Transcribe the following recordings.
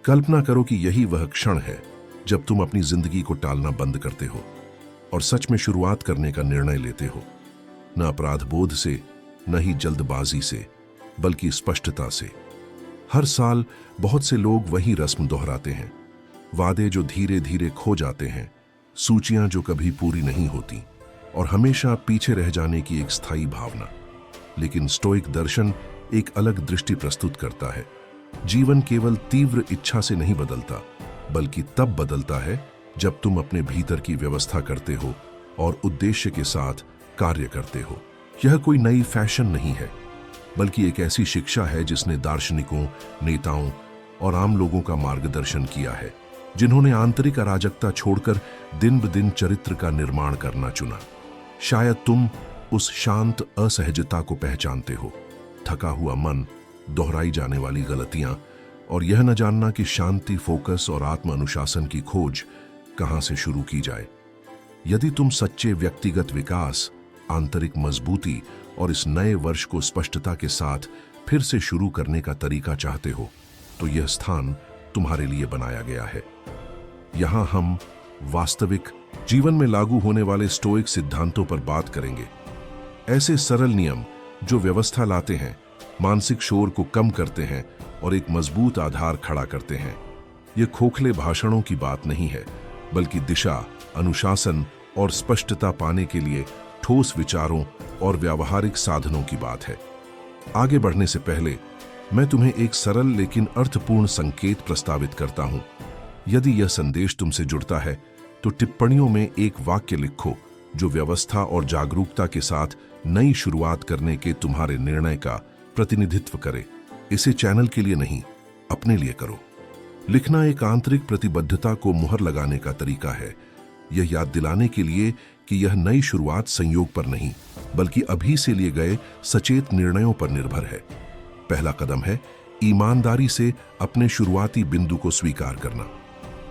कल्पना करो कि यही वह क्षण है जब तुम अपनी जिंदगी को टालना बंद करते हो और सच में शुरुआत करने का निर्णय लेते हो। न अपराध बोध से, न ही जल्दबाजी से, बल्कि स्पष्टता से। हर साल बहुत से लोग वही रस्म दोहराते हैं, वादे जो धीरे धीरे खो जाते हैं, सूचियां जो कभी पूरी नहीं होती, और हमेशा पीछे रह जाने की एक स्थायी भावना। लेकिन स्टोइक दर्शन एक अलग दृष्टि प्रस्तुत करता है। जीवन केवल तीव्र इच्छा से नहीं बदलता, बल्कि तब बदलता है जब तुम अपने भीतर की व्यवस्था करते हो और उद्देश्य के साथ कार्य करते हो। यह कोई नई फैशन नहीं है, बल्कि एक ऐसी शिक्षा है जिसने दार्शनिकों, नेताओं और आम लोगों का मार्गदर्शन किया है, जिन्होंने आंतरिक अराजकता छोड़कर दिन ब दिन चरित्र का निर्माण करना चुना। शायद तुम उस शांत असहजता को पहचानते हो, थका हुआ मन, दोहराई जाने वाली गलतियां, और यह न जानना कि शांति, फोकस और आत्म अनुशासन की खोज कहां से शुरू की जाए। यदि तुम सच्चे व्यक्तिगत विकास, आंतरिक मजबूती और इस नए वर्ष को स्पष्टता के साथ फिर से शुरू करने का तरीका चाहते हो, तो यह स्थान तुम्हारे लिए बनाया गया है। यहां हम वास्तविक जीवन में लागू होने वाले स्टोइक सिद्धांतों पर बात करेंगे। ऐसे सरल नियम जो व्यवस्था लाते हैं, मानसिक शोर को कम करते हैं और एक मजबूत आधार खड़ा करते हैं। ये खोखले भाषणों की बात नहीं है, बल्कि दिशा, अनुशासन और स्पष्टता पाने के लिए ठोस विचारों और व्यावहारिक साधनों की बात है। आगे बढ़ने से पहले मैं तुम्हें एक सरल लेकिन अर्थपूर्ण संकेत प्रस्तावित करता हूं। यदि यह संदेश तुमसे जुड़ता है तो टिप्पणियों में एक वाक्य लिखो जो व्यवस्था और जागरूकता के साथ नई शुरुआत करने के तुम्हारे निर्णय का प्रतिनिधित्व करे। इसे चैनल के लिए नहीं, अपने लिए करो। लिखना एक आंतरिक प्रतिबद्धता को मुहर लगाने का तरीका है, यह याद दिलाने के लिए कि यह नई शुरुआत संयोग पर नहीं, बल्कि अभी से लिए गए सचेत निर्णयों पर निर्भर है। पहला कदम है ईमानदारी से अपने शुरुआती बिंदु को स्वीकार करना।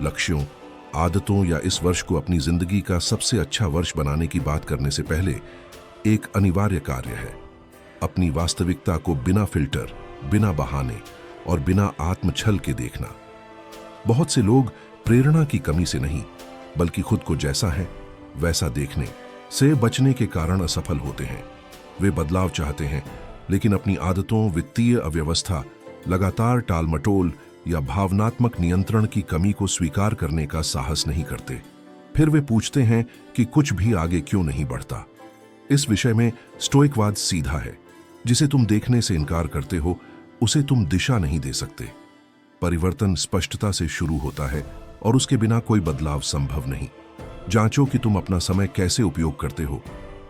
लक्ष्यों, आदतों या इस वर्ष को अपनी जिंदगी का सबसे अच्छा वर्ष बनाने की बात करने से पहले एक अनिवार्य कार्य है अपनी वास्तविकता को बिना फिल्टर, बिना बहाने और बिना आत्मछल के देखना। बहुत से लोग प्रेरणा की कमी से नहीं, बल्कि खुद को जैसा है वैसा देखने से बचने के कारण असफल होते हैं। वे बदलाव चाहते हैं, लेकिन अपनी आदतों, वित्तीय अव्यवस्था, लगातार टालमटोल या भावनात्मक नियंत्रण की कमी को स्वीकार करने का साहस नहीं करते। फिर वे पूछते हैं कि कुछ भी आगे क्यों नहीं बढ़ता। इस विषय में स्टोइकवाद सीधा है। जिसे तुम देखने से इनकार करते हो, उसे तुम दिशा नहीं दे सकते। परिवर्तन स्पष्टता से शुरू होता है और उसके बिना कोई बदलाव संभव नहीं। जांचो कि तुम अपना समय कैसे उपयोग करते हो।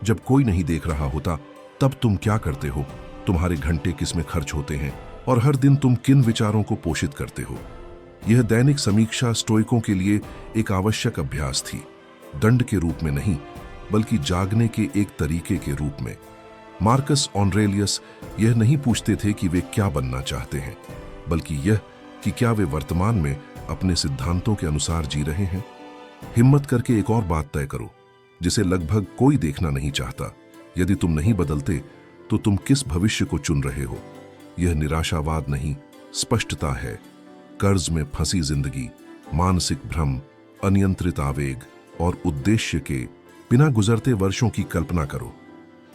जब कोई नहीं देख रहा होता, तब तुम क्या करते हो? तुम्हारे घंटे किसमें खर्च होते हैं और हर दिन तुम किन विचारों को पोषित करते हो? यह दैनिक समीक्षा स्टोइकों के लिए एक आवश्यक अभ्यास थी, दंड के रूप में नहीं, बल्कि जागने के एक तरीके के रूप में। मार्कस ऑरेलियस यह नहीं पूछते थे कि वे क्या बनना चाहते हैं, बल्कि यह कि क्या वे वर्तमान में अपने सिद्धांतों के अनुसार जी रहे हैं। हिम्मत करके एक और बात तय करो जिसे लगभग कोई देखना नहीं चाहता। यदि तुम नहीं बदलते तो तुम किस भविष्य को चुन रहे हो? यह निराशावाद नहीं, स्पष्टता है। कर्ज में फंसी जिंदगी, मानसिक भ्रम, अनियंत्रित आवेग और उद्देश्य के बिना गुजरते वर्षों की कल्पना करो।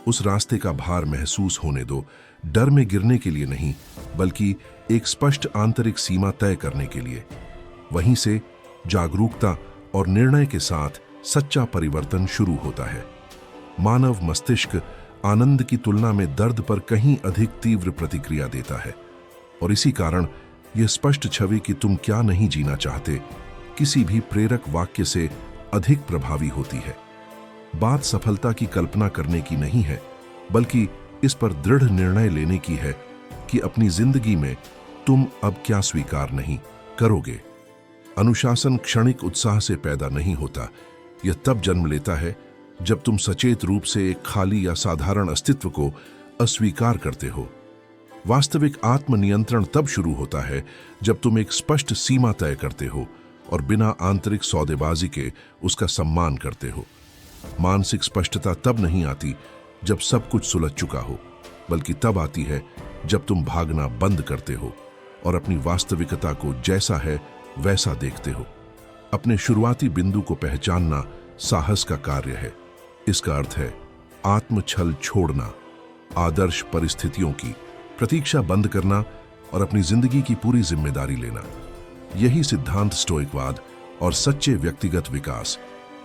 उस रास्ते का भार महसूस होने दो, डर में गिरने के लिए नहीं, बल्कि एक स्पष्ट आंतरिक सीमा तय करने के लिए। वहीं से जागरूकता और निर्णय के साथ सच्चा परिवर्तन शुरू होता है। मानव मस्तिष्क आनंद की तुलना में दर्द पर कहीं अधिक तीव्र प्रतिक्रिया देता है, और इसी कारण यह स्पष्ट छवि कि तुम क्या नहीं जीना चाहते किसी भी प्रेरक वाक्य से अधिक प्रभावी होती है। बात सफलता की कल्पना करने की नहीं है, बल्कि इस पर दृढ़ निर्णय लेने की है कि अपनी जिंदगी में तुम अब क्या स्वीकार नहीं करोगे। अनुशासन क्षणिक उत्साह से पैदा नहीं होता। यह तब जन्म लेता है जब तुम सचेत रूप से एक खाली या साधारण अस्तित्व को अस्वीकार करते हो। वास्तविक आत्मनियंत्रण तब शुरू होता है जब तुम एक स्पष्ट सीमा तय करते हो और बिना आंतरिक सौदेबाजी के उसका सम्मान करते हो। मानसिक स्पष्टता तब नहीं आती जब सब कुछ सुलझ चुका हो, बल्कि तब आती है जब तुम भागना बंद करते हो और अपनी वास्तविकता को जैसा है वैसा देखते हो। अपने शुरुआती बिंदु को पहचानना साहस का कार्य है। इसका अर्थ है आत्मछल छोड़ना, आदर्श परिस्थितियों की प्रतीक्षा बंद करना और अपनी जिंदगी की पूरी जिम्मेदारी लेना। यही सिद्धांत स्टोइकवाद और सच्चे व्यक्तिगत विकास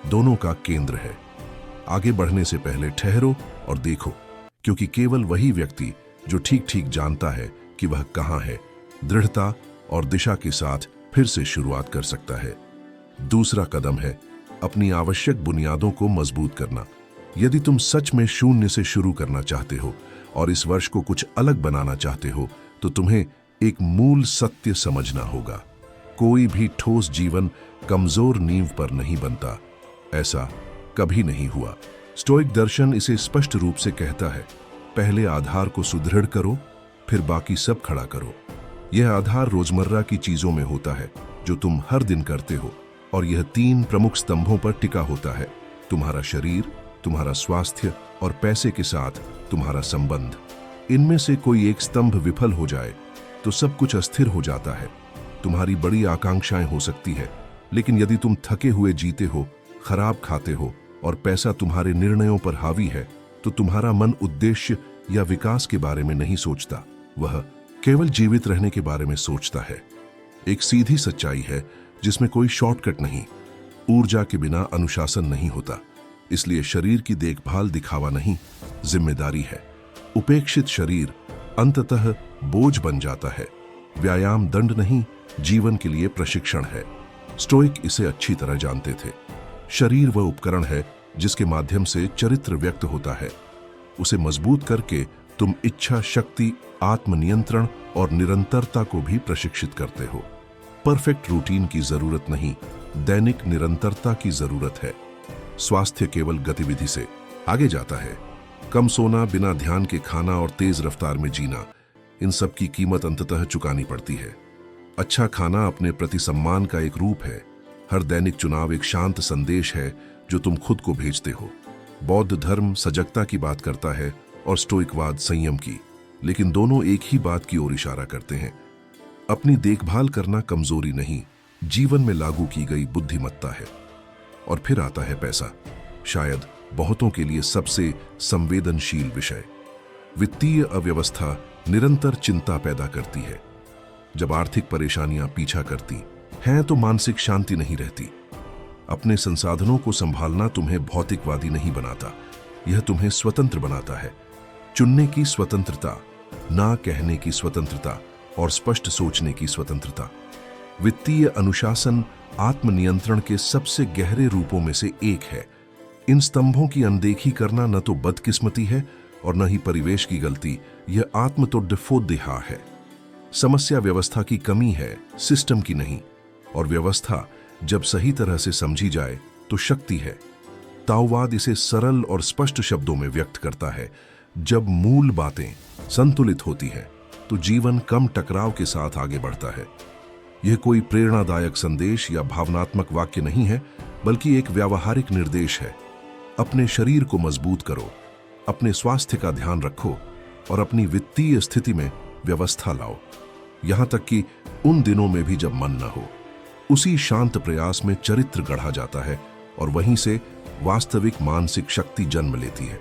दोनों का केंद्र है। आगे बढ़ने से पहले ठहरो और देखो, क्योंकि केवल वही व्यक्ति जो ठीक ठीक जानता है कि वह कहाँ है, दृढ़ता और दिशा के साथ फिर से शुरुआत कर सकता है। दूसरा कदम है अपनी आवश्यक बुनियादों को मजबूत करना। यदि तुम सच में शून्य से शुरू करना चाहते हो और इस वर्ष को कुछ अलग बनाना चाहते हो, तो तुम्हें एक मूल सत्य समझना होगा। कोई भी ठोस जीवन कमजोर नींव पर नहीं बनता। ऐसा कभी नहीं हुआ। स्टोइक दर्शन इसे स्पष्ट रूप से कहता है, पहले आधार को सुदृढ़ करो, फिर बाकी सब खड़ा करो। यह आधार रोजमर्रा की चीजों में होता है जो तुम हर दिन करते हो, और यह 3 प्रमुख स्तंभों पर टिका होता है: तुम्हारा शरीर, तुम्हारा स्वास्थ्य और पैसे के साथ तुम्हारा संबंध। इनमें से कोई एक स्तंभ विफल हो जाए तो सब कुछ अस्थिर हो जाता है। तुम्हारी बड़ी आकांक्षाएं हो सकती है, लेकिन यदि तुम थके हुए जीते हो, खराब खाते हो और पैसा तुम्हारे निर्णयों पर हावी है, तो तुम्हारा मन उद्देश्य या विकास के बारे में नहीं सोचता, वह केवल जीवित रहने के बारे में सोचता है। एक सीधी सच्चाई है जिसमें कोई शॉर्टकट नहीं। ऊर्जा के बिना अनुशासन नहीं होता, इसलिए शरीर की देखभाल दिखावा नहीं, जिम्मेदारी है। उपेक्षित शरीर अंततः बोझ बन जाता है। व्यायाम दंड नहीं, जीवन के लिए प्रशिक्षण है। स्टोइक इसे अच्छी तरह जानते थे। शरीर वह उपकरण है जिसके माध्यम से चरित्र व्यक्त होता है। उसे मजबूत करके तुम इच्छा शक्ति, आत्मनियंत्रण और निरंतरता को भी प्रशिक्षित करते हो। परफेक्ट रूटीन की जरूरत नहीं, दैनिक निरंतरता की जरूरत है। स्वास्थ्य केवल गतिविधि से आगे जाता है। कम सोना, बिना ध्यान के खाना और तेज रफ्तार में जीना, इन सब की कीमत अंततः चुकानी पड़ती है। अच्छा खाना अपने प्रति सम्मान का एक रूप है। हर दैनिक चुनाव एक शांत संदेश है जो तुम खुद को भेजते हो। बौद्ध धर्म सजगता की बात करता है और स्टोइकवाद संयम की, लेकिन दोनों एक ही बात की ओर इशारा करते हैं। अपनी देखभाल करना कमजोरी नहीं, जीवन में लागू की गई बुद्धिमत्ता है। और फिर आता है पैसा, शायद बहुतों के लिए सबसे संवेदनशील विषय। वित्तीय अव्यवस्था निरंतर चिंता पैदा करती है। जब आर्थिक परेशानियां पीछा करती हैं तो मानसिक शांति नहीं रहती। अपने संसाधनों को संभालना तुम्हें भौतिकवादी नहीं बनाता, यह तुम्हें स्वतंत्र बनाता है। चुनने की स्वतंत्रता, ना कहने की स्वतंत्रता और स्पष्ट सोचने की स्वतंत्रता। वित्तीय अनुशासन आत्मनियंत्रण के सबसे गहरे रूपों में से एक है। इन स्तंभों की अनदेखी करना न तो बदकिस्मती है और न ही परिवेश की गलती, यह आत्मतोड्फोदेहा है। समस्या व्यवस्था की कमी है, सिस्टम की नहीं। और व्यवस्था जब सही तरह से समझी जाए तो शक्ति है। ताओवाद इसे सरल और स्पष्ट शब्दों में व्यक्त करता है, जब मूल बातें संतुलित होती हैं तो जीवन कम टकराव के साथ आगे बढ़ता है। यह कोई प्रेरणादायक संदेश या भावनात्मक वाक्य नहीं है, बल्कि एक व्यावहारिक निर्देश है। अपने शरीर को मजबूत करो, अपने स्वास्थ्य का ध्यान रखो और अपनी वित्तीय स्थिति में व्यवस्था लाओ। यहां तक कि उन दिनों में भी जब मन न हो। उसी शांत प्रयास में चरित्र गढ़ा जाता है और वहीं से वास्तविक मानसिक शक्ति जन्म लेती है।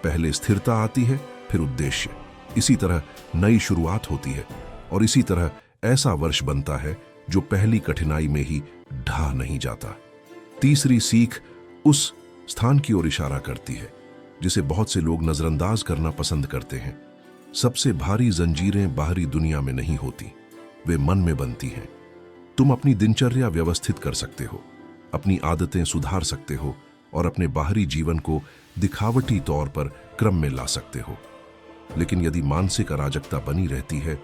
पहले स्थिरता आती है, फिर उद्देश्य। इसी तरह नई शुरुआत होती है और इसी तरह ऐसा वर्ष बनता है जो पहली कठिनाई में ही ढह नहीं जाता। तीसरी सीख उस स्थान की ओर इशारा करती है जिसे बहुत से लोग नजरअंदाज करना पसंद करते हैं। सबसे भारी जंजीरें बाहरी दुनिया में नहीं होती, वे मन में बनती हैं। तुम अपनी दिनचर्या व्यवस्थित कर सकते हो, अपनी आदतें सुधार सकते हो और अपने बाहरी जीवन को दिखावटी तौर पर क्रम में ला सकते हो। लेकिन यदि मानसिक अराजकता बनी रहती है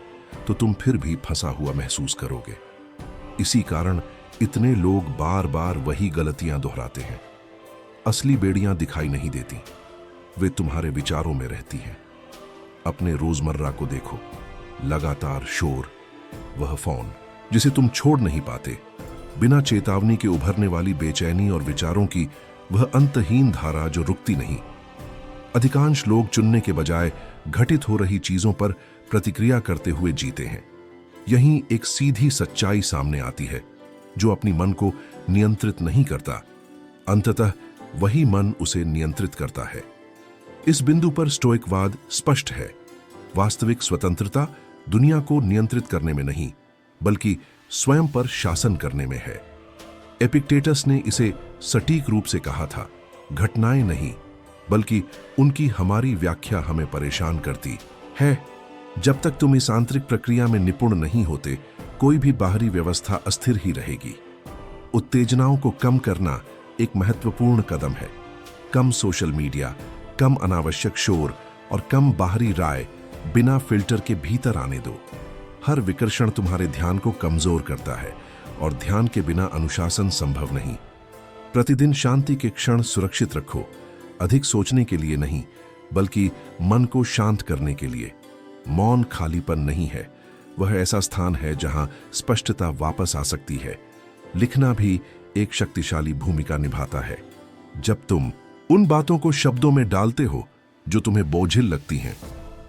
तो तुम फिर भी फंसा हुआ महसूस करोगे। इसी कारण इतने लोग बार बार वही गलतियां दोहराते हैं। असली बेड़ियां दिखाई नहीं देती, वे तुम्हारे विचारों में रहती हैं। अपने रोजमर्रा को देखो, लगातार शोर, वह फोन जिसे तुम छोड़ नहीं पाते, बिना चेतावनी के उभरने वाली बेचैनी और विचारों की वह अंतहीन धारा जो रुकती नहीं। अधिकांश लोग चुनने के बजाय घटित हो रही चीजों पर प्रतिक्रिया करते हुए जीते हैं। यहीं एक सीधी सच्चाई सामने आती है। जो अपनी मन को नियंत्रित नहीं करता, अंततः वही मन उसे नियंत्रित करता है। इस बिंदु पर स्टोइकवाद स्पष्ट है। वास्तविक स्वतंत्रता दुनिया को नियंत्रित करने में नहीं, बल्कि स्वयं पर शासन करने में है। एपिक्टेटस ने इसे सटीक रूप से कहा था, घटनाएं नहीं, बल्कि उनकी हमारी व्याख्या हमें परेशान करती है। जब तक तुम इस आंतरिक प्रक्रिया में निपुण नहीं होते, कोई भी बाहरी व्यवस्था अस्थिर ही रहेगी। उत्तेजनाओं को कम करना एक महत्वपूर्ण कदम है। कम सोशल मीडिया, कम अनावश्यक शोर और कम बाहरी राय बिना फिल्टर के भीतर आने दो। हर विकर्षण तुम्हारे ध्यान को कमजोर करता है और ध्यान के बिना अनुशासन संभव नहीं। प्रतिदिन शांति के क्षण सुरक्षित रखो, अधिक सोचने के लिए नहीं, बल्कि मन को शांत करने के लिए। मौन खालीपन नहीं है, वह ऐसा स्थान है जहां स्पष्टता वापस आ सकती है। लिखना भी एक शक्तिशाली भूमिका निभाता है। जब तुम उन बातों को शब्दों में डालते हो जो तुम्हें बोझिल लगती हैं,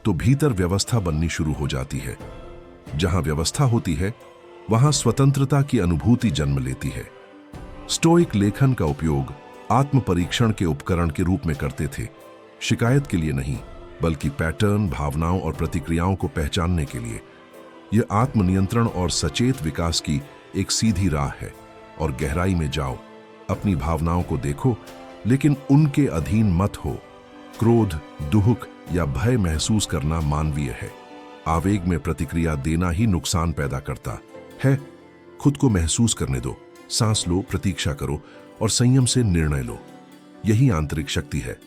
तो भीतर व्यवस्था बननी शुरू हो जाती है। जहां व्यवस्था होती है, वहां स्वतंत्रता की अनुभूति जन्म लेती है। स्टोइक लेखन का उपयोग आत्म परीक्षण के उपकरण के रूप में करते थे, शिकायत के लिए नहीं, बल्कि पैटर्न, भावनाओं और प्रतिक्रियाओं को पहचानने के लिए। यह आत्मनियंत्रण और सचेत विकास की एक सीधी राह है। और गहराई में जाओ, अपनी भावनाओं को देखो, लेकिन उनके अधीन मत हो। क्रोध, दुख या भय महसूस करना मानवीय है। आवेग में प्रतिक्रिया देना ही नुकसान पैदा करता है। खुद को महसूस करने दो, सांस लो, प्रतीक्षा करो और संयम से निर्णय लो। यही आंतरिक शक्ति है।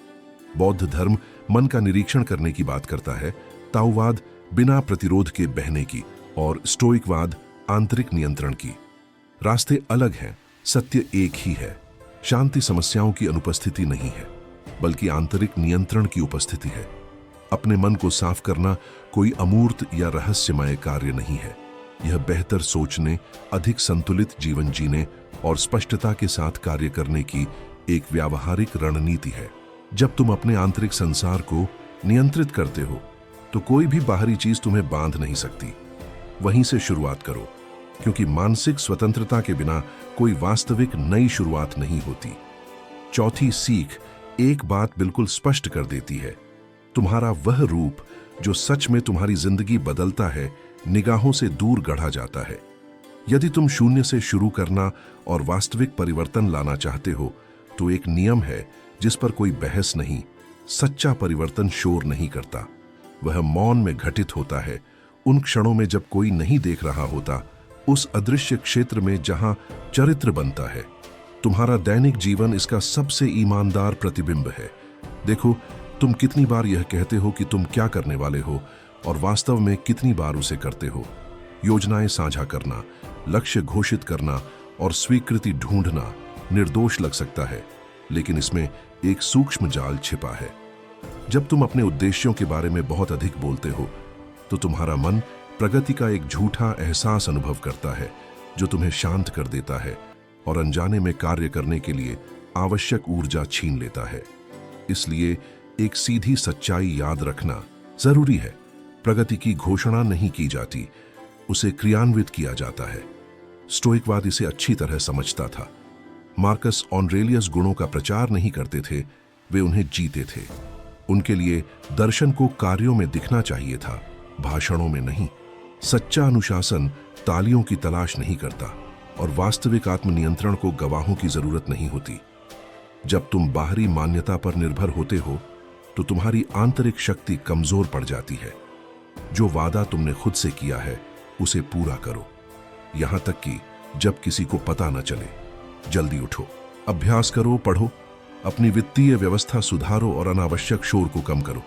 बौद्ध धर्म मन का निरीक्षण करने की बात करता है, ताओवाद बिना प्रतिरोध के बहने की, और स्टोइकवाद आंतरिक नियंत्रण की। रास्ते अलग हैं, सत्य एक ही है। शांति समस्याओं की अनुपस्थिति नहीं है, बल्कि आंतरिक नियंत्रण की उपस्थिति है। अपने मन को साफ करना कोई अमूर्त या रहस्यमय कार्य नहीं है। यह बेहतर सोचने, अधिक संतुलित जीवन जीने और स्पष्टता के साथ कार्य करने की एक व्यावहारिक रणनीति है। जब तुम अपने आंतरिक संसार को नियंत्रित करते हो, तो कोई भी बाहरी चीज तुम्हें बांध नहीं सकती। वहीं से शुरुआत करो, क्योंकि मानसिक स्वतंत्रता के बिना कोई वास्तविक नई शुरुआत नहीं होती। चौथी सीख एक बात बिल्कुल स्पष्ट कर देती है, तुम्हारा वह रूप जो सच में तुम्हारी जिंदगी बदलता है, निगाहों से दूर गढ़ा जाता है। यदि तुम शून्य से शुरू करना और वास्तविक परिवर्तन लाना चाहते हो, तो एक नियम है जिस पर कोई बहस नहीं। सच्चा परिवर्तन शोर नहीं करता, वह मौन में घटित होता है। उन क्षणों में जब कोई नहीं देख रहा होता, उस अदृश्य क्षेत्र में जहां चरित्र बनता है। तुम्हारा दैनिक जीवन इसका सबसे ईमानदार प्रतिबिंब है। देखो, तुम कितनी बार यह कहते हो कि तुम क्या करने वाले हो, और वास्तव में कितनी बार उसे करते हो। योजनाएं साझा करना, लक्ष्य घोषित करना और स्वीकृति ढूंढना निर्दोष लग सकता है, लेकिन इसमें एक सूक्ष्म जाल छिपा है। जब तुम अपने उद्देश्यों के बारे में बहुत अधिक बोलते हो, तो तुम्हारा मन प्रगति का एक झूठा एहसास अनुभव करता है, जो तुम्हें शांत कर देता है और अनजाने में कार्य करने के लिए आवश्यक ऊर्जा छीन लेता है। इसलिए एक सीधी सच्चाई याद रखना जरूरी है। प्रगति की घोषणा नहीं की जाती, उसे क्रियान्वित किया जाता है। स्टोइकवाद इसे अच्छी तरह समझता था। मार्कस ऑरेलियस गुणों का प्रचार नहीं करते थे, वे उन्हें जीते थे। उनके लिए दर्शन को कार्यों में दिखना चाहिए था, भाषणों में नहीं। सच्चा अनुशासन तालियों की तलाश नहीं करता, और वास्तविक आत्मनियंत्रण को गवाहों की जरूरत नहीं होती। जब तुम बाहरी मान्यता पर निर्भर होते हो, तो तुम्हारी आंतरिक शक्ति कमजोर पड़ जाती है। जो वादा तुमने खुद से किया है, उसे पूरा करो, यहां तक कि जब किसी को पता न चले। जल्दी उठो, अभ्यास करो, पढ़ो, अपनी वित्तीय व्यवस्था सुधारो और अनावश्यक शोर को कम करो।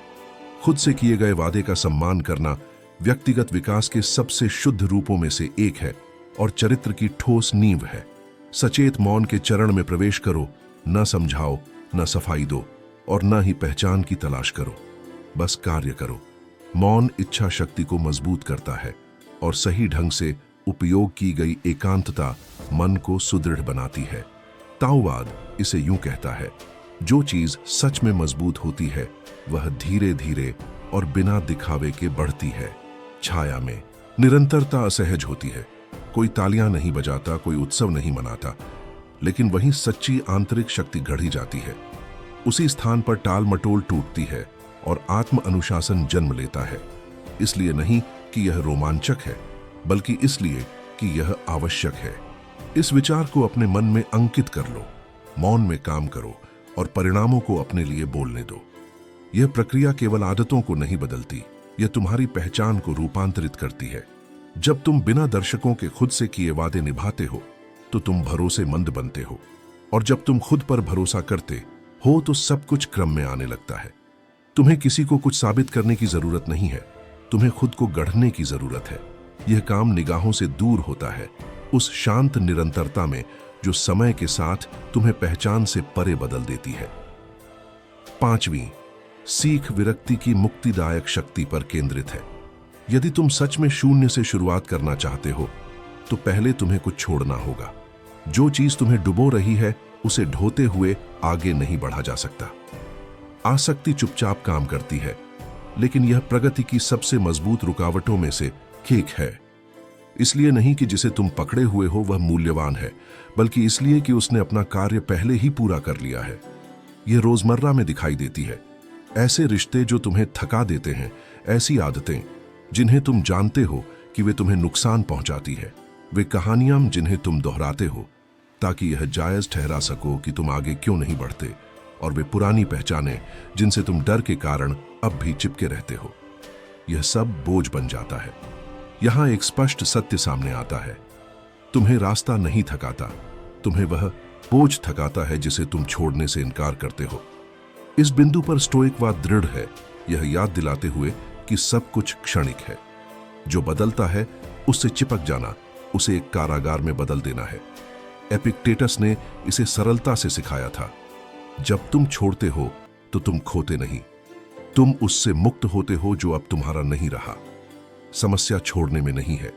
खुद से किए गए वादे का सम्मान करना व्यक्तिगत विकास के सबसे शुद्ध रूपों में से एक है और चरित्र की ठोस नींव है। सचेत मौन के चरण में प्रवेश करो, न समझाओ, न सफाई दो और न ही पहचान की तलाश करो, बस कार्य करो। मौन इच्छा शक्ति को मजबूत करता है और सही ढंग से उपयोग की गई एकांतता मन को सुदृढ़ बनाती है। ताओवाद इसे यूं कहता है, जो चीज सच में मजबूत होती है, वह धीरे धीरे और बिना दिखावे के बढ़ती है, छाया में, निरंतरता असहज होती है। कोई तालियां नहीं बजाता, कोई उत्सव नहीं मनाता, लेकिन वहीं सच्ची आंतरिक शक्ति गढ़ी जाती है। उसी स्थान पर टाल मटोल टूटती है और आत्म अनुशासन जन्म लेता है। इसलिए नहीं कि यह रोमांचक है, बल्कि इसलिए कि यह आवश्यक है। इस विचार को अपने मन में अंकित कर लो, मौन में काम करो और परिणामों को अपने लिए बोलने दो। यह प्रक्रिया केवल आदतों को नहीं बदलती, यह तुम्हारी पहचान को रूपांतरित करती है। जब तुम बिना दर्शकों के खुद से किए वादे निभाते हो तो तुम भरोसेमंद बनते हो, और जब तुम खुद पर भरोसा करते हो तो सब कुछ क्रम में आने लगता है। तुम्हें किसी को कुछ साबित करने की जरूरत नहीं है, तुम्हें खुद को गढ़ने की जरूरत है। यह काम निगाहों से दूर होता है, उस शांत निरंतरता में जो समय के साथ तुम्हें पहचान से परे बदल देती है। 5वीं सीख विरक्ति की मुक्तिदायक शक्ति पर केंद्रित है। यदि तुम सच में शून्य से शुरुआत करना चाहते हो तो पहले तुम्हें कुछ छोड़ना होगा। जो चीज तुम्हें डुबो रही है उसे ढोते हुए आगे नहीं बढ़ा जा सकता। आसक्ति चुपचाप काम करती है, लेकिन यह प्रगति की सबसे मजबूत रुकावटों में से एक है। इसलिए नहीं कि जिसे तुम पकड़े हुए हो वह मूल्यवान है, बल्कि इसलिए कि उसने अपना कार्य पहले ही पूरा कर लिया है। यह रोजमर्रा में दिखाई देती है। ऐसे रिश्ते जो तुम्हें थका देते हैं, ऐसी आदतें जिन्हें तुम जानते हो कि वे तुम्हें नुकसान पहुंचाती है, वे कहानियां जिन्हें तुम दोहराते हो ताकि यह जायज ठहरा सको कि तुम आगे क्यों नहीं बढ़ते, और वे पुरानी पहचानें जिनसे तुम डर के कारण अब भी चिपके रहते हो। यह सब बोझ बन जाता है। यहां एक स्पष्ट सत्य सामने आता है, तुम्हें रास्ता नहीं थकाता, तुम्हें वह बोझ थकाता है जिसे तुम छोड़ने से इनकार करते हो। इस बिंदु पर स्टोइकवाद दृढ़ है, यह याद दिलाते हुए कि सब कुछ क्षणिक है। जो बदलता है उससे चिपक जाना, उसे एक कारागार में बदल देना है। एपिक्टेटस ने इसे सरलता से सिखाया था। जब तुम छोड़ते हो तो तुम खोते नहीं, तुम उससे मुक्त होते हो जो अब तुम्हारा नहीं रहा। समस्या छोड़ने में नहीं है,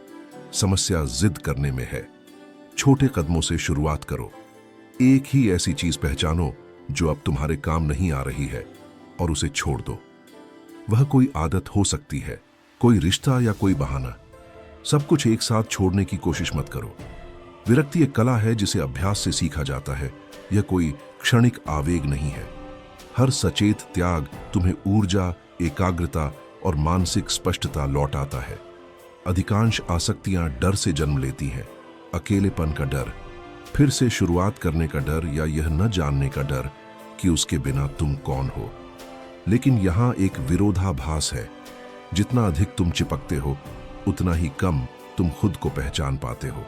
समस्या जिद करने में है। छोटे कदमों से शुरुआत करो। एक ही ऐसी चीज पहचानो जो अब तुम्हारे काम नहीं आ रही है और उसे छोड़ दो। वह कोई आदत हो सकती है, कोई रिश्ता या कोई बहाना। सब कुछ एक साथ छोड़ने की कोशिश मत करो। विरक्ति एक कला है जिसे अभ्यास से सीखा जाता है, यह कोई क्षणिक आवेग नहीं है। हर सचेत त्याग तुम्हें ऊर्जा, एकाग्रता और मानसिक स्पष्टता लौटाता है। अधिकांश आसक्तियां डर से जन्म लेती हैं, अकेलेपन का डर, फिर से शुरुआत करने का डर, या यह न जानने का डर कि उसके बिना तुम कौन हो। लेकिन यहां एक विरोधाभास है। जितना अधिक तुम चिपकते हो उतना ही कम तुम खुद को पहचान पाते हो।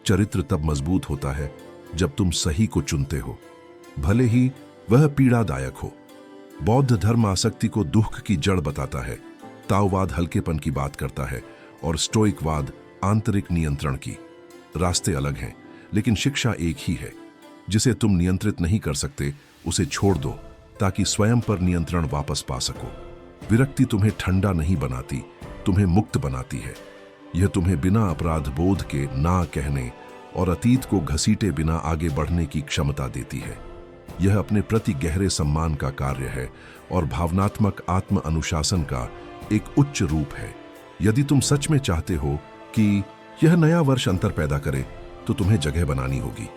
चरित्र तब मजबूत होता है जब तुम सही को चुनते हो, भले ही वह पीड़ादायक हो। बौद्ध धर्म आसक्ति को दुख की जड़ बताता है, ताओवाद हल्केपन की बात करता है और स्टोइकवाद आंतरिक नियंत्रण की। रास्ते अलग हैं, लेकिन शिक्षा एक ही है। जिसे तुम नियंत्रित नहीं कर सकते उसे छोड़ दो ताकि स्वयं पर नियंत्रण वापस पा सको। विरक्ति तुम्हें ठंडा नहीं बनाती, तुम्हें मुक्त बनाती है। यह तुम्हें बिना अपराध बोध के ना कहने और अतीत को घसीटे बिना आगे बढ़ने की क्षमता देती है। यह अपने प्रति गहरे सम्मान का कार्य है और भावनात्मक आत्म अनुशासन का एक उच्च रूप है। यदि तुम सच में चाहते हो कि यह नया वर्ष अंतर पैदा करे तो तुम्हें जगह बनानी होगी।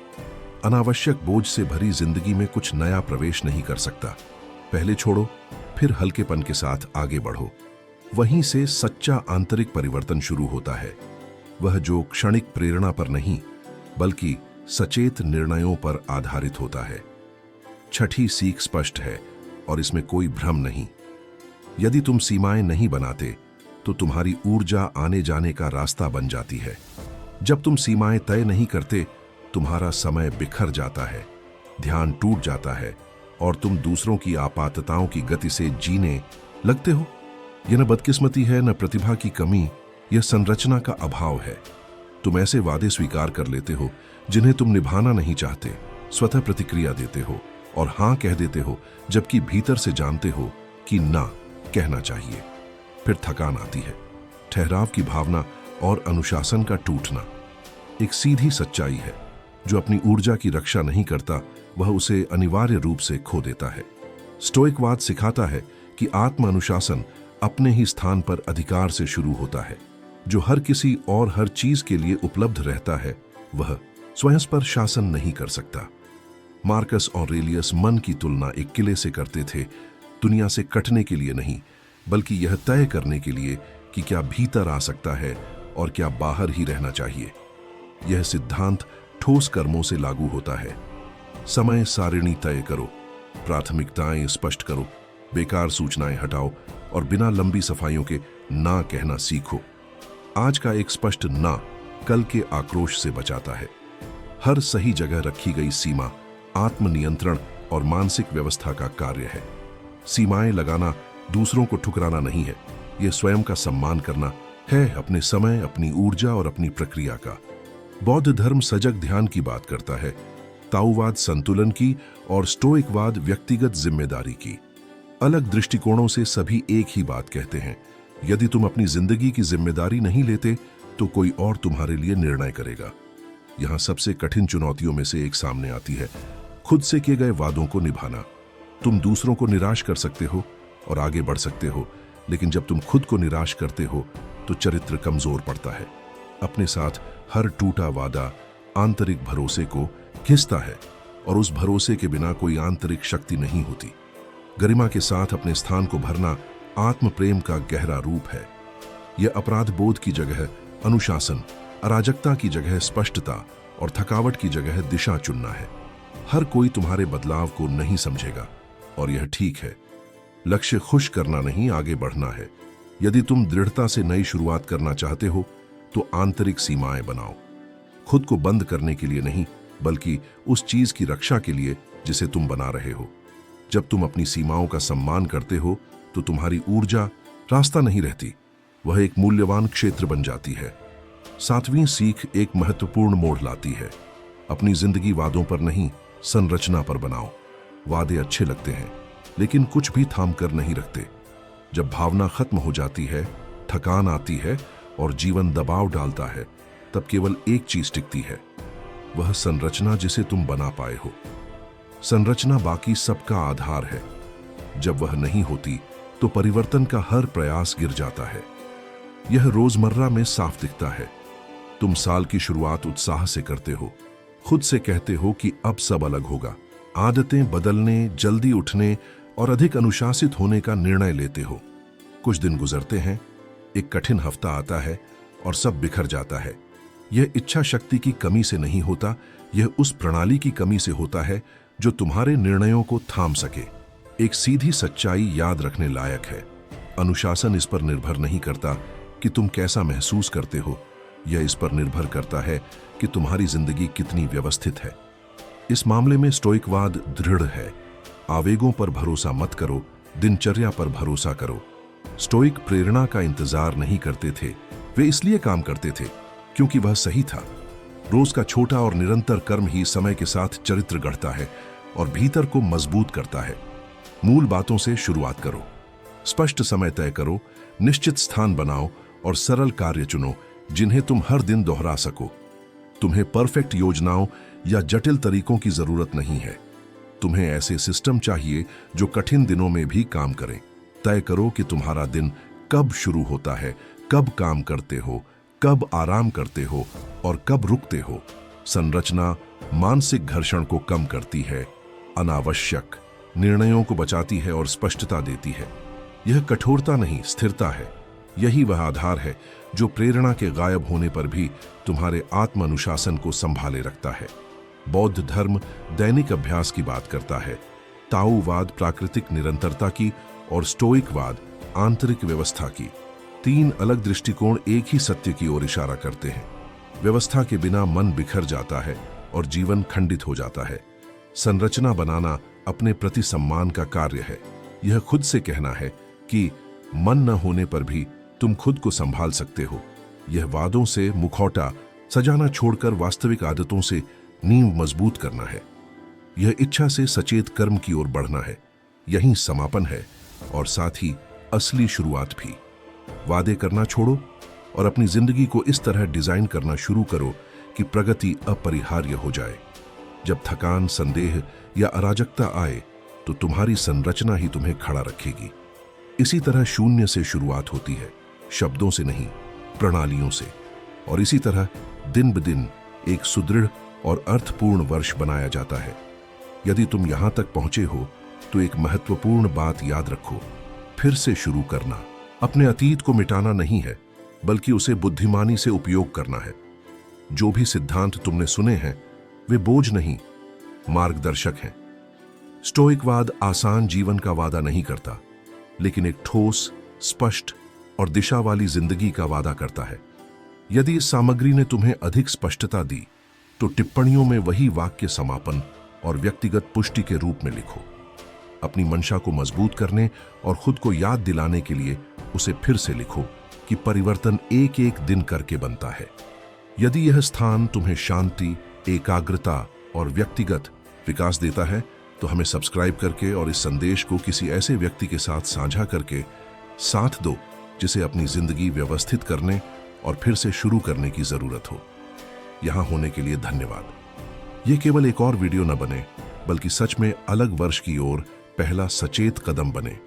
अनावश्यक बोझ से भरी जिंदगी में कुछ नया प्रवेश नहीं कर सकता। पहले छोड़ो, फिर हल्केपन के साथ आगे बढ़ो। वहीं से सच्चा आंतरिक परिवर्तन शुरू होता है, वह जो क्षणिक प्रेरणा पर नहीं बल्कि सचेत निर्णयों पर आधारित होता है। 6ठी सीख स्पष्ट है और इसमें कोई भ्रम नहीं। यदि तुम सीमाएं नहीं बनाते तो तुम्हारी ऊर्जा आने जाने का रास्ता बन जाती है। जब तुम सीमाएं तय नहीं करते तुम्हारा समय बिखर जाता है, ध्यान टूट जाता है और तुम दूसरों की आपातताओं की गति से जीने लगते हो। यह न बदकिस्मती है, न प्रतिभा की कमी, यह संरचना का अभाव है। तुम ऐसे वादे स्वीकार कर लेते हो जिन्हें तुम निभाना नहीं चाहते, स्वतः प्रतिक्रिया देते हो और हां कह देते हो जबकि भीतर से जानते हो कि ना कहना चाहिए। फिर थकान आती है, ठहराव की भावना और अनुशासन का टूटना। एक सीधी सच्चाई है, जो अपनी ऊर्जा की रक्षा नहीं करता वह उसे अनिवार्य रूप से खो देता है। स्टोइकवाद सिखाता है कि आत्म अनुशासन अपने ही स्थान पर अधिकार से शुरू होता है। जो हर किसी और हर चीज के लिए उपलब्ध रहता है, वह स्वयं पर शासन नहीं कर सकता। मार्कस ऑरेलियस मन की तुलना एक किले से करते थे, दुनिया से कटने के लिए नहीं, बल्कि यह तय करने के लिए कि क्या भीतर आ सकता है और क्या बाहर ही रहना चाहिए। यह सिद्धांत ठोस कर्मों से लागू होता है। समय सारिणी तय करो, प्राथमिकताएं स्पष्ट करो, बेकार सूचनाएं हटाओ और बिना लंबी सफाइयों के ना कहना सीखो। आज का एक स्पष्ट ना कल के आक्रोश से बचाता है। हर सही जगह रखी गई सीमा आत्मनियंत्रण और मानसिक व्यवस्था का कार्य है। सीमाएं लगाना दूसरों को ठुकराना नहीं है, यह स्वयं का सम्मान करना है, अपने समय, अपनी ऊर्जा और अपनी प्रक्रिया का। बौद्ध धर्म सजग ध्यान की बात करता है, ताओवाद संतुलन की और स्टोइकवाद व्यक्तिगत जिम्मेदारी की। अलग दृष्टिकोणों से सभी एक ही बात कहते हैं, यदि तुम अपनी जिंदगी की जिम्मेदारी नहीं लेते तो कोई और तुम्हारे लिए निर्णय करेगा। यहां सबसे कठिन चुनौतियों में से एक सामने आती है, खुद से किए गए वादों को निभाना। तुम दूसरों को निराश कर सकते हो और आगे बढ़ सकते हो, लेकिन जब तुम खुद को निराश करते हो तो चरित्र कमजोर पड़ता है। अपने साथ हर टूटा वादा आंतरिक भरोसे को घिसता है और उस भरोसे के बिना कोई आंतरिक शक्ति नहीं होती। गरिमा के साथ अपने स्थान को भरना आत्म प्रेम का गहरा रूप है। यह अपराध बोध की जगह अनुशासन, अराजकता की जगह स्पष्टता और थकावट की जगह दिशा चुनना है। हर कोई तुम्हारे बदलाव को नहीं समझेगा और यह ठीक है। लक्ष्य खुश करना नहीं, आगे बढ़ना है। यदि तुम दृढ़ता से नई शुरुआत करना चाहते हो तो आंतरिक सीमाएं बनाओ, खुद को बंद करने के लिए नहीं, बल्कि उस चीज की रक्षा के लिए जिसे तुम बना रहे हो। जब तुम अपनी सीमाओं का सम्मान करते हो तो तुम्हारी ऊर्जा रास्ता नहीं रहती, वह एक मूल्यवान क्षेत्र बन जाती है। सातवीं सीख एक महत्वपूर्ण मोड़ लाती है। अपनी जिंदगी वादों पर नहीं, संरचना पर बनाओ। वादे अच्छे लगते हैं, लेकिन कुछ भी थाम कर नहीं रखते। जब भावना खत्म हो जाती है, थकान आती है और जीवन दबाव डालता है, तब केवल एक चीज टिकती है, वह संरचना जिसे तुम बना पाए हो। संरचना बाकी सबका आधार है। जब वह नहीं होती तो परिवर्तन का हर प्रयास गिर जाता है। यह रोजमर्रा में साफ दिखता है। तुम साल की शुरुआत उत्साह से करते हो, खुद से कहते हो कि अब सब अलग होगा। आदतें बदलने, जल्दी उठने और अधिक अनुशासित होने का निर्णय लेते हो। कुछ दिन गुजरते हैं, एक कठिन हफ्ता आता है और सब बिखर जाता है। यह इच्छा शक्ति की कमी से नहीं होता, यह उस प्रणाली की कमी से होता है जो तुम्हारे निर्णयों को थाम सके। एक सीधी सच्चाई याद रखने लायक है, अनुशासन इस पर निर्भर नहीं करता कि तुम कैसा महसूस करते हो, यह इस पर निर्भर करता है कि तुम्हारी जिंदगी कितनी व्यवस्थित है। इस मामले में स्टोइकवाद दृढ़ है। आवेगों पर भरोसा मत करो, दिनचर्या पर भरोसा करो। स्टोइक प्रेरणा का इंतजार नहीं करते थे, वे इसलिए काम करते थे क्योंकि वह सही था। रोज का छोटा और निरंतर कर्म ही समय के साथ चरित्र गढ़ता है और भीतर को मजबूत करता है। मूल बातों से शुरुआत करो, स्पष्ट समय तय करो, निश्चित स्थान बनाओ और सरल कार्य चुनो जिन्हें तुम हर दिन दोहरा सको। तुम्हें परफेक्ट योजनाओं या जटिल तरीकों की जरूरत नहीं है। तुम्हें ऐसे सिस्टम चाहिए जो कठिन दिनों में भी काम करें। तय करो कि तुम्हारा दिन कब शुरू होता है, कब काम करते हो, कब आराम करते हो और कब रुकते हो। संरचना मानसिक घर्षण को कम करती है, अनावश्यक निर्णयों को बचाती है और स्पष्टता देती है। यह कठोरता नहीं, स्थिरता है। यही वह आधार है जो प्रेरणा के गायब होने पर भी तुम्हारे आत्म अनुशासन को संभाले रखता है। बौद्ध धर्म दैनिक अभ्यास की बात करता है, ताओवाद प्राकृतिक निरंतरता की और स्टोइकवाद आंतरिक व्यवस्था की। तीन अलग दृष्टिकोण एक ही सत्य की ओर इशारा करते हैं। व्यवस्था के बिना मन बिखर जाता है और जीवन खंडित हो जाता है। संरचना बनाना अपने प्रति सम्मान का कार्य है। यह खुद से कहना है कि मन न होने पर भी तुम खुद को संभाल सकते हो। यह वादों से मुखौटा सजाना छोड़कर वास्तविक आदतों से नींव मजबूत करना है। यह इच्छा से सचेत कर्म की ओर बढ़ना है। यही समापन है और साथ ही असली शुरुआत भी। वादे करना छोड़ो और अपनी जिंदगी को इस तरह डिजाइन करना शुरू करो कि प्रगति अपरिहार्य हो जाए। जब थकान, संदेह या अराजकता आए तो तुम्हारी संरचना ही तुम्हें खड़ा रखेगी। इसी तरह शून्य से शुरुआत होती है, शब्दों से नहीं। प्रणालियों से, और इसी तरह दिन ब दिन एक सुदृढ़ और अर्थपूर्ण वर्ष बनाया जाता है। यदि तुम यहां तक पहुंचे हो तो एक महत्वपूर्ण बात याद रखो, फिर से शुरू करना अपने अतीत को मिटाना नहीं है, बल्कि उसे बुद्धिमानी से उपयोग करना है। जो भी सिद्धांत तुमने सुने हैं वे बोझ नहीं, मार्गदर्शक हैं। स्टोइकवाद आसान जीवन का वादा नहीं करता, लेकिन एक ठोस, स्पष्ट और दिशा वाली जिंदगी का वादा करता है। यदि इस सामग्री ने तुम्हें अधिक स्पष्टता दी तो टिप्पणियों में वही वाक्य समापन और व्यक्तिगत पुष्टि के रूप में लिखो। अपनी मंशा को मजबूत करने और खुद को याद दिलाने के लिए उसे फिर से लिखो कि परिवर्तन एक एक दिन करके बनता है। यदि यह स्थान तुम्हें शांति, एकाग्रता और व्यक्तिगत विकास देता है तो हमें सब्सक्राइब करके और इस संदेश को किसी ऐसे व्यक्ति के साथ साझा करके साथ दो जिसे अपनी जिंदगी व्यवस्थित करने और फिर से शुरू करने की जरूरत हो। यहां होने के लिए धन्यवाद। यह केवल एक और वीडियो न बने, बल्कि सच में अलग वर्ष की ओर पहला सचेत कदम बने।